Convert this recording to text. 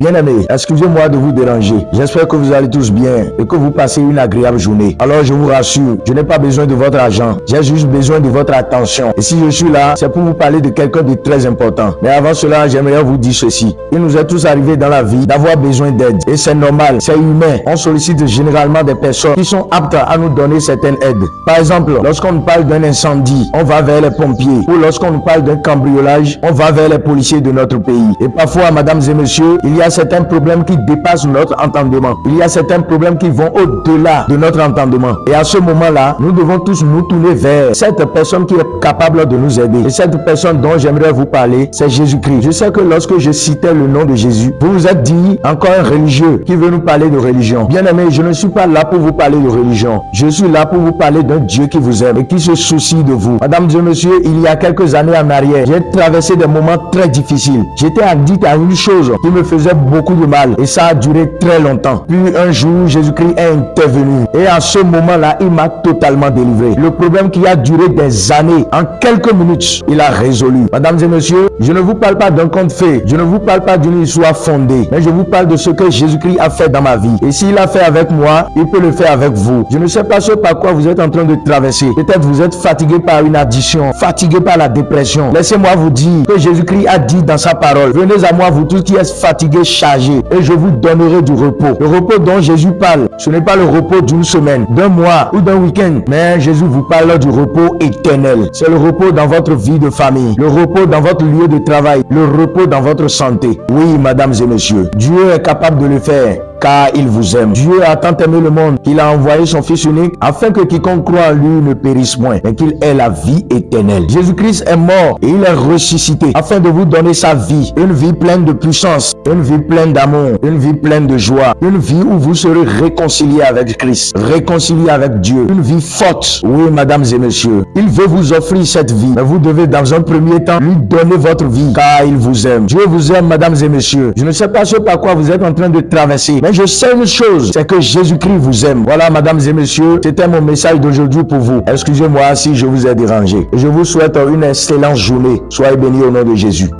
Bien-aimés, excusez-moi de vous déranger. J'espère que vous allez tous bien et que vous passez une agréable journée. Alors je vous rassure, je n'ai pas besoin de votre argent. J'ai juste besoin de votre attention. Et si je suis là, c'est pour vous parler de quelqu'un de très important. Mais avant cela, j'aimerais vous dire ceci. Il nous est tous arrivé dans la vie d'avoir besoin d'aide. Et c'est normal, c'est humain. On sollicite généralement des personnes qui sont aptes à nous donner certaines aides. Par exemple, lorsqu'on nous parle d'un incendie, on va vers les pompiers. Ou lorsqu'on nous parle d'un cambriolage, on va vers les policiers de notre pays. Et parfois, mesdames et messieurs, il y a certains problèmes qui dépassent notre entendement. Il y a certains problèmes qui vont au-delà de notre entendement. Et à ce moment-là, nous devons tous nous tourner vers cette personne qui est capable de nous aider. Et cette personne dont j'aimerais vous parler, c'est Jésus-Christ. Je sais que lorsque je citais le nom de Jésus, vous vous êtes dit, encore un religieux qui veut nous parler de religion. Bien aimé, je ne suis pas là pour vous parler de religion. Je suis là pour vous parler d'un Dieu qui vous aime et qui se soucie de vous. Mesdames et messieurs, il y a quelques années en arrière, j'ai traversé des moments très difficiles. J'étais addict à une chose qui me faisait beaucoup de mal et ça a duré très longtemps. Puis un jour, Jésus-Christ est intervenu et à ce moment-là, il m'a totalement délivré. Le problème qui a duré des années, en quelques minutes, il a résolu. Mesdames et messieurs, je ne vous parle pas d'un conte fait, je ne vous parle pas d'une histoire fondée, mais je vous parle de ce que Jésus-Christ a fait dans ma vie. Et s'il a fait avec moi, il peut le faire avec vous. Je ne sais pas ce par quoi vous êtes en train de traverser. Peut-être vous êtes fatigué par une addiction, fatigué par la dépression. Laissez-moi vous dire que Jésus-Christ a dit dans sa parole, venez à moi vous tous qui êtes fatigués, chargés, et je vous donnerai du repos. Le repos dont Jésus parle, ce n'est pas le repos d'une semaine, d'un mois ou d'un week-end, mais Jésus vous parle du repos éternel. C'est le repos dans votre vie de famille, le repos dans votre lieu de travail, le repos dans votre santé. Oui, mesdames et messieurs, Dieu est capable de le faire, car il vous aime. Dieu a tant aimé le monde qu'il a envoyé son Fils unique afin que quiconque croit en lui ne périsse point, mais qu'il ait la vie éternelle. Jésus-Christ est mort et il est ressuscité afin de vous donner sa vie, une vie pleine de puissance, une vie pleine d'amour, une vie pleine de joie, une vie où vous serez réconciliés avec Christ, réconciliés avec Dieu, une vie forte. Oui, mesdames et messieurs, il veut vous offrir cette vie, mais vous devez dans un premier temps lui donner votre vie, car il vous aime. Dieu vous aime, mesdames et messieurs. Je ne sais pas ce par quoi vous êtes en train de traverser, mais je sais une chose, c'est que Jésus-Christ vous aime. Voilà, mesdames et messieurs, c'était mon message d'aujourd'hui pour vous. Excusez-moi si je vous ai dérangé. Je vous souhaite une excellente journée. Soyez bénis au nom de Jésus.